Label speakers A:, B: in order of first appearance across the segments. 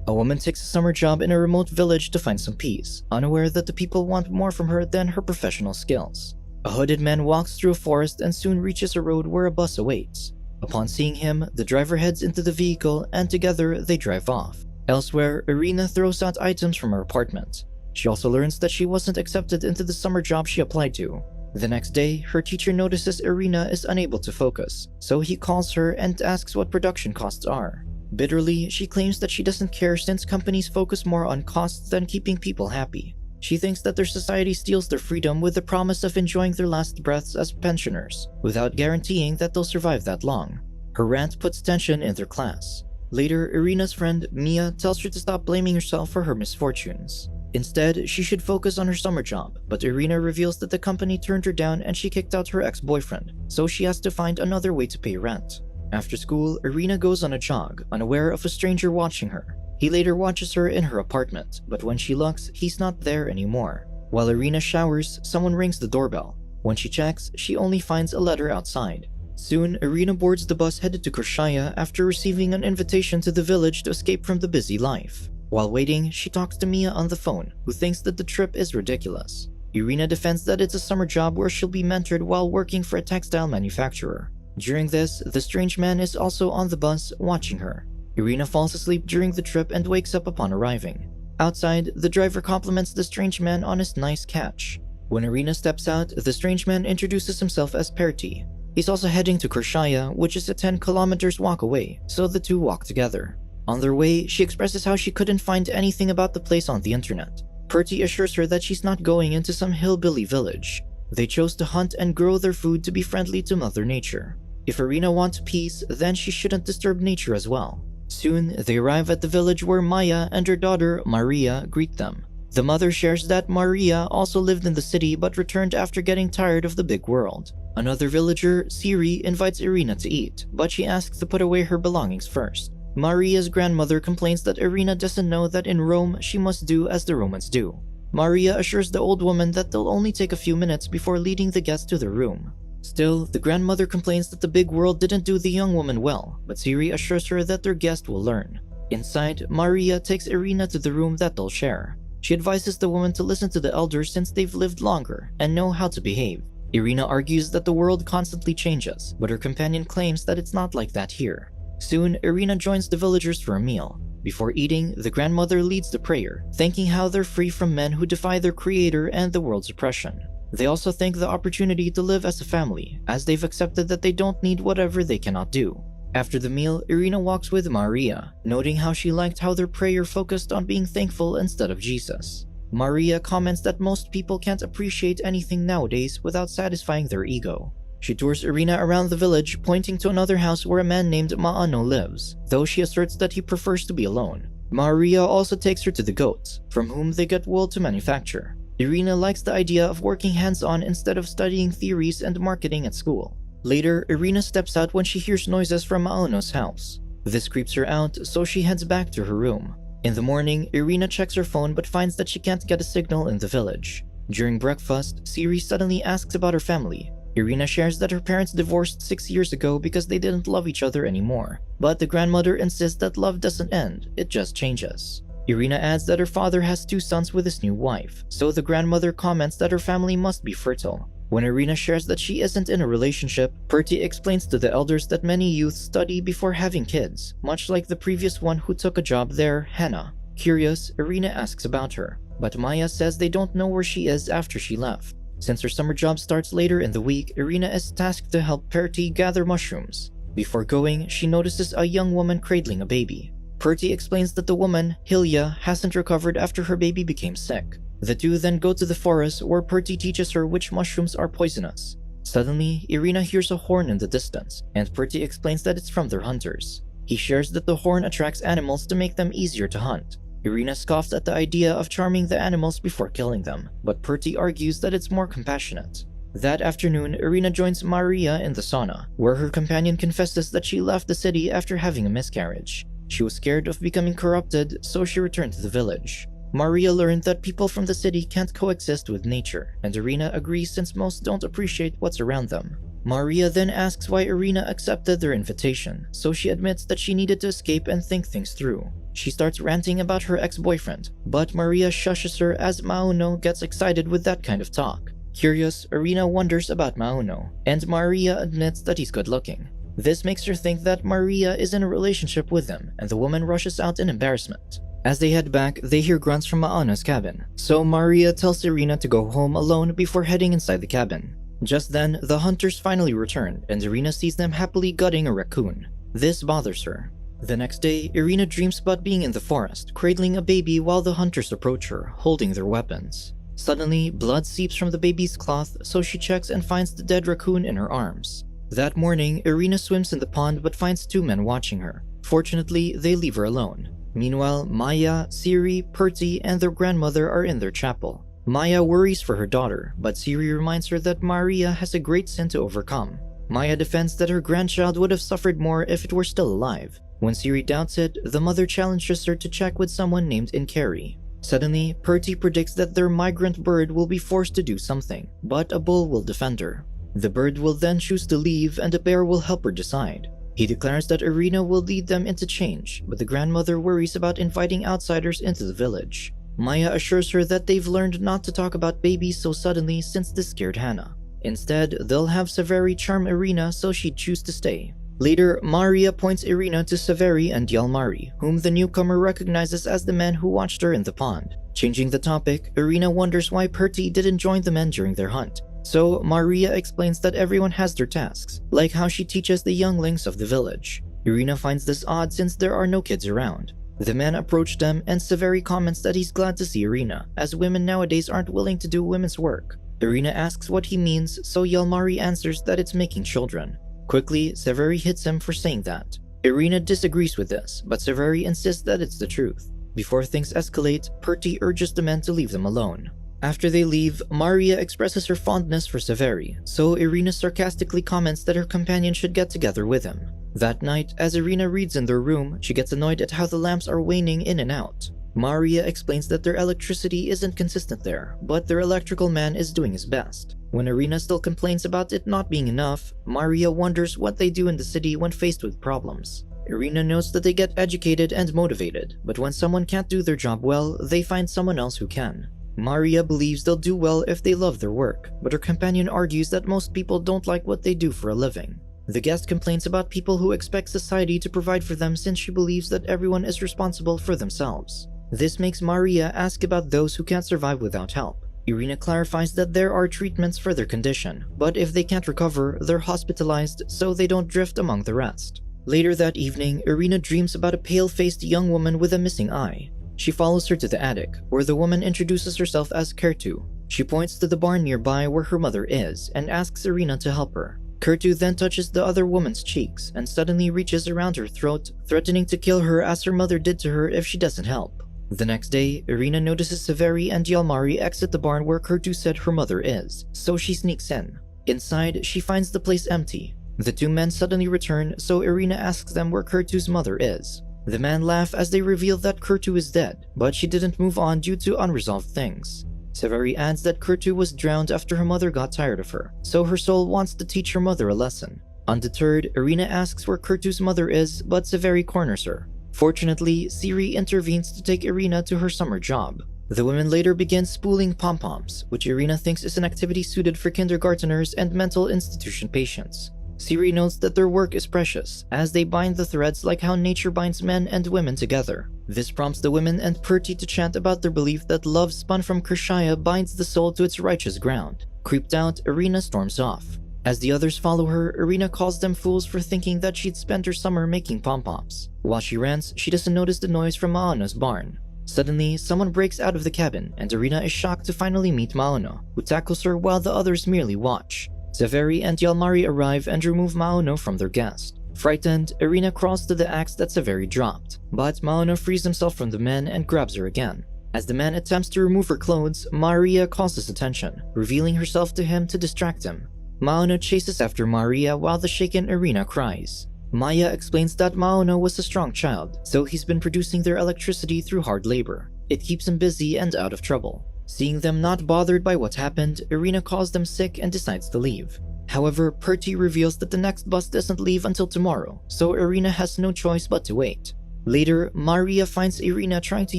A: A woman takes a summer job in a remote village to find some peace, unaware that the people want more from her than her professional skills. A hooded man walks through a forest and soon reaches a road where a bus awaits. Upon seeing him, the driver heads into the vehicle and together they drive off. Elsewhere, Irina throws out items from her apartment. She also learns that she wasn't accepted into the summer job she applied to. The next day, her teacher notices Irina is unable to focus, so he calls her and asks what production costs are. Bitterly, she claims that she doesn't care since companies focus more on costs than keeping people happy. She thinks that their society steals their freedom with the promise of enjoying their last breaths as pensioners, without guaranteeing that they'll survive that long. Her rant puts tension in their class. Later, Irina's friend, Mia, tells her to stop blaming herself for her misfortunes. Instead, she should focus on her summer job, but Irina reveals that the company turned her down and she kicked out her ex-boyfriend, so she has to find another way to pay rent. After school, Irina goes on a jog, unaware of a stranger watching her. He later watches her in her apartment, but when she looks, he's not there anymore. While Irina showers, someone rings the doorbell. When she checks, she only finds a letter outside. Soon, Irina boards the bus headed to Kyrsyä after receiving an invitation to the village to escape from the busy life. While waiting, she talks to Mia on the phone, who thinks that the trip is ridiculous. Irina defends that it's a summer job where she'll be mentored while working for a textile manufacturer. During this, the strange man is also on the bus, watching her. Irina falls asleep during the trip and wakes up upon arriving. Outside, the driver compliments the strange man on his nice catch. When Irina steps out, the strange man introduces himself as Pertti. He's also heading to Kyrsyä, which is a 10 kilometers walk away, so the two walk together. On their way, she expresses how she couldn't find anything about the place on the internet. Pertti assures her that she's not going into some hillbilly village. They chose to hunt and grow their food to be friendly to Mother Nature. If Irina wants peace, then she shouldn't disturb nature as well. Soon, they arrive at the village where Maya and her daughter, Maria, greet them. The mother shares that Maria also lived in the city but returned after getting tired of the big world. Another villager, Siri, invites Irina to eat, but she asks to put away her belongings first. Maria's grandmother complains that Irina doesn't know that in Rome she must do as the Romans do. Maria assures the old woman that they'll only take a few minutes before leading the guests to their room. Still, the grandmother complains that the big world didn't do the young woman well, but Siri assures her that their guest will learn. Inside, Maria takes Irina to the room that they'll share. She advises the woman to listen to the elders since they've lived longer and know how to behave. Irina argues that the world constantly changes, but her companion claims that it's not like that here. Soon, Irina joins the villagers for a meal. Before eating, the grandmother leads the prayer, thanking how they're free from men who defy their creator and the world's oppression. They also thank the opportunity to live as a family, as they've accepted that they don't need whatever they cannot do. After the meal, Irina walks with Maria, noting how she liked how their prayer focused on being thankful instead of Jesus. Maria comments that most people can't appreciate anything nowadays without satisfying their ego. She tours Irina around the village, pointing to another house where a man named Maano lives, though she asserts that he prefers to be alone. Maria also takes her to the goats, from whom they get wool to manufacture. Irina likes the idea of working hands-on instead of studying theories and marketing at school. Later, Irina steps out when she hears noises from Maano's house. This creeps her out, so she heads back to her room. In the morning, Irina checks her phone but finds that she can't get a signal in the village. During breakfast, Siri suddenly asks about her family. Irina shares that her parents divorced 6 years ago because they didn't love each other anymore. But the grandmother insists that love doesn't end, it just changes. Irina adds that her father has 2 sons with his new wife, so the grandmother comments that her family must be fertile. When Irina shares that she isn't in a relationship, Pertti explains to the elders that many youths study before having kids, much like the previous one who took a job there, Hannah. Curious, Irina asks about her, but Maya says they don't know where she is after she left. Since her summer job starts later in the week, Irina is tasked to help Pertti gather mushrooms. Before going, she notices a young woman cradling a baby. Pertti explains that the woman, Hilya, hasn't recovered after her baby became sick. The two then go to the forest where Pertti teaches her which mushrooms are poisonous. Suddenly, Irina hears a horn in the distance, and Pertti explains that it's from their hunters. He shares that the horn attracts animals to make them easier to hunt. Irina scoffs at the idea of charming the animals before killing them, but Pertti argues that it's more compassionate. That afternoon, Irina joins Maria in the sauna, where her companion confesses that she left the city after having a miscarriage. She was scared of becoming corrupted, so she returned to the village. Maria learned that people from the city can't coexist with nature, and Irina agrees since most don't appreciate what's around them. Maria then asks why Irina accepted their invitation, so she admits that she needed to escape and think things through. She starts ranting about her ex-boyfriend, but Maria shushes her as Mauno gets excited with that kind of talk. Curious, Irina wonders about Mauno, and Maria admits that he's good-looking. This makes her think that Maria is in a relationship with him, and the woman rushes out in embarrassment. As they head back, they hear grunts from Mauno's cabin, so Maria tells Irina to go home alone before heading inside the cabin. Just then, the hunters finally return, and Irina sees them happily gutting a raccoon. This bothers her. The next day, Irina dreams about being in the forest, cradling a baby while the hunters approach her, holding their weapons. Suddenly, blood seeps from the baby's cloth, so she checks and finds the dead raccoon in her arms. That morning, Irina swims in the pond but finds two men watching her. Fortunately, they leave her alone. Meanwhile, Maya, Siri, Perti, and their grandmother are in their chapel. Maya worries for her daughter, but Siri reminds her that Maria has a great sin to overcome. Maya defends that her grandchild would have suffered more if it were still alive. When Siri doubts it, the mother challenges her to check with someone named Inkeri. Suddenly, Perti predicts that their migrant bird will be forced to do something, but a bull will defend her. The bird will then choose to leave and a bear will help her decide. He declares that Irina will lead them into change, but the grandmother worries about inviting outsiders into the village. Maya assures her that they've learned not to talk about babies so suddenly since this scared Hannah. Instead, they'll have Severi charm Irina so she'd choose to stay. Later, Maria points Irina to Severi and Yalmari, whom the newcomer recognizes as the men who watched her in the pond. Changing the topic, Irina wonders why Perti didn't join the men during their hunt. So, Maria explains that everyone has their tasks, like how she teaches the younglings of the village. Irina finds this odd since there are no kids around. The men approach them, and Severi comments that he's glad to see Irina, as women nowadays aren't willing to do women's work. Irina asks what he means, so Yalmari answers that it's making children. Quickly, Severi hits him for saying that. Irina disagrees with this, but Severi insists that it's the truth. Before things escalate, Perti urges the men to leave them alone. After they leave, Maria expresses her fondness for Severi, so Irina sarcastically comments that her companion should get together with him. That night, as Irina reads in their room, she gets annoyed at how the lamps are waning in and out. Maria explains that their electricity isn't consistent there, but their electrical man is doing his best. When Irina still complains about it not being enough, Maria wonders what they do in the city when faced with problems. Irina notes that they get educated and motivated, but when someone can't do their job well, they find someone else who can. Maria believes they'll do well if they love their work, but her companion argues that most people don't like what they do for a living. The guest complains about people who expect society to provide for them since she believes that everyone is responsible for themselves. This makes Maria ask about those who can't survive without help. Irina clarifies that there are treatments for their condition, but if they can't recover, they're hospitalized so they don't drift among the rest. Later that evening, Irina dreams about a pale-faced young woman with a missing eye. She follows her to the attic, where the woman introduces herself as Kyrsyä. She points to the barn nearby where her mother is and asks Irina to help her. Kyrsyä then touches the other woman's cheeks and suddenly reaches around her throat, threatening to kill her as her mother did to her if she doesn't help. The next day, Irina notices Severi and Yalmari exit the barn where Kyrsyä said her mother is, so she sneaks in. Inside, she finds the place empty. The two men suddenly return, so Irina asks them where Kyrsyä's mother is. The men laugh as they reveal that Kyrsyä is dead, but she didn't move on due to unresolved things. Severi adds that Kyrsyä was drowned after her mother got tired of her, so her soul wants to teach her mother a lesson. Undeterred, Irina asks where Kyrsyä's mother is, but Severi corners her. Fortunately, Siri intervenes to take Irina to her summer job. The women later begin spooling pom-poms, which Irina thinks is an activity suited for kindergarteners and mental institution patients. Siri notes that their work is precious, as they bind the threads like how nature binds men and women together. This prompts the women and Perti to chant about their belief that love spun from Kyrsyä binds the soul to its righteous ground. Creeped out, Irina storms off. As the others follow her, Irina calls them fools for thinking that she'd spent her summer making pom-poms. While she rants, she doesn't notice the noise from Maono's barn. Suddenly, someone breaks out of the cabin, and Irina is shocked to finally meet Maono, who tackles her while the others merely watch. Severi and Yalmari arrive and remove Maono from their guest. Frightened, Irina crawls to the axe that Severi dropped, but Maono frees himself from the men and grabs her again. As the man attempts to remove her clothes, Maria calls his attention, revealing herself to him to distract him. Maono chases after Maria while the shaken Irina cries. Maya explains that Maono was a strong child, so he's been producing their electricity through hard labor. It keeps him busy and out of trouble. Seeing them not bothered by what happened, Irina calls them sick and decides to leave. However, Perty reveals that the next bus doesn't leave until tomorrow, so Irina has no choice but to wait. Later, Maria finds Irina trying to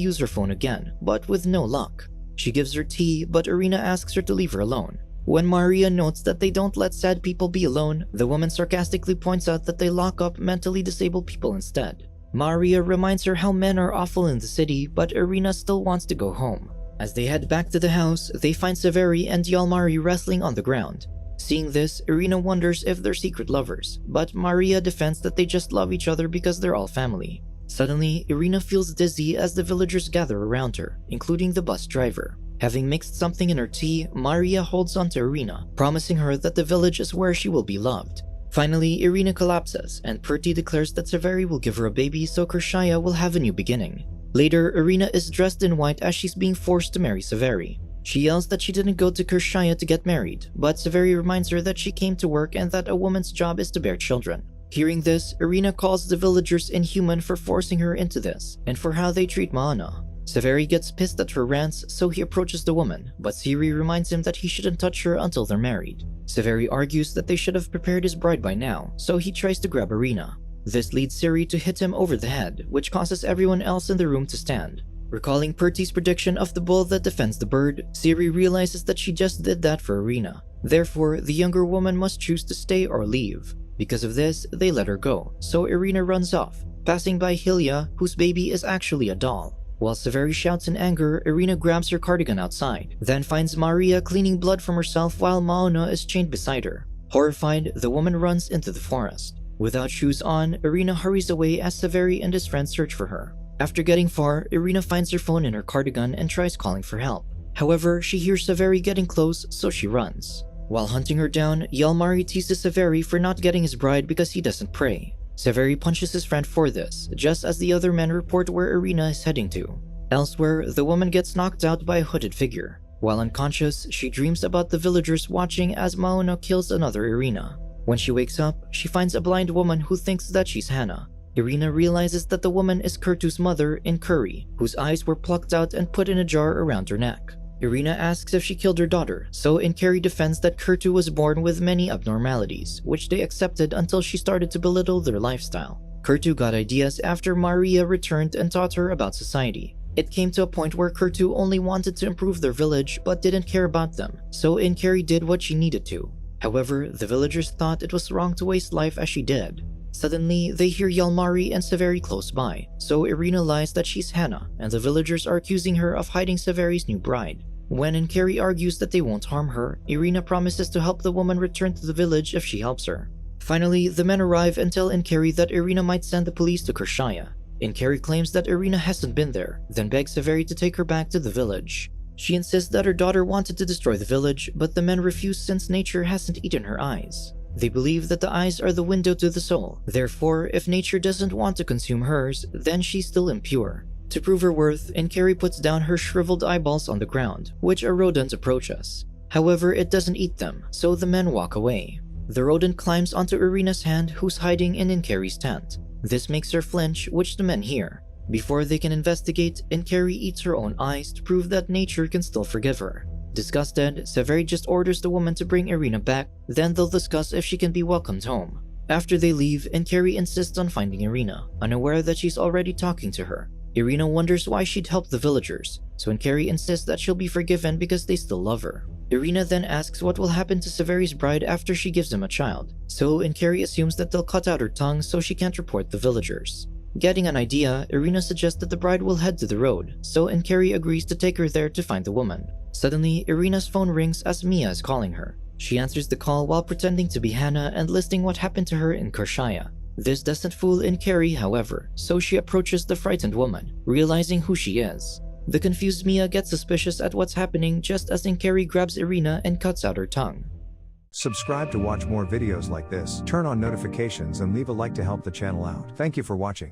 A: use her phone again, but with no luck. She gives her tea, but Irina asks her to leave her alone. When Maria notes that they don't let sad people be alone, the woman sarcastically points out that they lock up mentally disabled people instead. Maria reminds her how men are awful in the city, but Irina still wants to go home. As they head back to the house, they find Severi and Yalmari wrestling on the ground. Seeing this, Irina wonders if they're secret lovers, but Maria defends that they just love each other because they're all family. Suddenly, Irina feels dizzy as the villagers gather around her, including the bus driver. Having mixed something in her tea, Maria holds onto Irina, promising her that the village is where she will be loved. Finally, Irina collapses, and Perty declares that Severi will give her a baby so Kyrsyä will have a new beginning. Later, Irina is dressed in white as she's being forced to marry Severi. She yells that she didn't go to Kyrsyä to get married, but Severi reminds her that she came to work and that a woman's job is to bear children. Hearing this, Irina calls the villagers inhuman for forcing her into this, and for how they treat Maana. Severi gets pissed at her rants, so he approaches the woman, but Siri reminds him that he shouldn't touch her until they're married. Severi argues that they should have prepared his bride by now, so he tries to grab Irina. This leads Siri to hit him over the head, which causes everyone else in the room to stand. Recalling Perty's prediction of the bull that defends the bird, Siri realizes that she just did that for Irina. Therefore, the younger woman must choose to stay or leave. Because of this, they let her go, so Irina runs off, passing by Hilya, whose baby is actually a doll. While Severi shouts in anger, Irina grabs her cardigan outside, then finds Maria cleaning blood from herself while Maona is chained beside her. Horrified, the woman runs into the forest. Without shoes on, Irina hurries away as Severi and his friends search for her. After getting far, Irina finds her phone in her cardigan and tries calling for help. However, she hears Severi getting close, so she runs. While hunting her down, Yalmari teases Severi for not getting his bride because he doesn't pray. Severi punches his friend for this, just as the other men report where Irina is heading to. Elsewhere, the woman gets knocked out by a hooded figure. While unconscious, she dreams about the villagers watching as Maona kills another Irina. When she wakes up, she finds a blind woman who thinks that she's Hannah. Irina realizes that the woman is Kurtu's mother, Inkuri, whose eyes were plucked out and put in a jar around her neck. Irina asks if she killed her daughter, so Inkuri defends that Kurtu was born with many abnormalities, which they accepted until she started to belittle their lifestyle. Kurtu got ideas after Maria returned and taught her about society. It came to a point where Kurtu only wanted to improve their village but didn't care about them, so Inkuri did what she needed to. However, the villagers thought it was wrong to waste life as she did. Suddenly, they hear Yalmari and Severi close by, so Irina lies that she's Hannah, and the villagers are accusing her of hiding Severi's new bride. When Inkuri argues that they won't harm her, Irina promises to help the woman return to the village if she helps her. Finally, the men arrive and tell Inkuri that Irina might send the police to Kyrsyä. Inkuri claims that Irina hasn't been there, then begs Severi to take her back to the village. She insists that her daughter wanted to destroy the village, but the men refuse since nature hasn't eaten her eyes. They believe that the eyes are the window to the soul. Therefore, if nature doesn't want to consume hers, then she's still impure. To prove her worth, Inkuri puts down her shriveled eyeballs on the ground, which a rodent approaches. However, it doesn't eat them, so the men walk away. The rodent climbs onto Irina's hand, who's hiding in Inkuri's tent. This makes her flinch, which the men hear. Before they can investigate, Inkuri eats her own eyes to prove that nature can still forgive her. Disgusted, Severi just orders the woman to bring Irina back, then they'll discuss if she can be welcomed home. After they leave, Inkuri insists on finding Irina, unaware that she's already talking to her. Irina wonders why she'd help the villagers, so Inkuri insists that she'll be forgiven because they still love her. Irina then asks what will happen to Severi's bride after she gives him a child, so Inkuri assumes that they'll cut out her tongue so she can't report the villagers. Getting an idea, Irina suggests that the bride will head to the road, so Inkuri agrees to take her there to find the woman. Suddenly, Irina's phone rings as Mia is calling her. She answers the call while pretending to be Hannah and listing what happened to her in Kyrsyä. This doesn't fool Inkuri, however, so she approaches the frightened woman, realizing who she is. The confused Mia gets suspicious at what's happening just as Inkuri grabs Irina and cuts out her tongue.
B: Subscribe to watch more videos like this, turn on notifications and leave a like to help the channel out. Thank you for watching.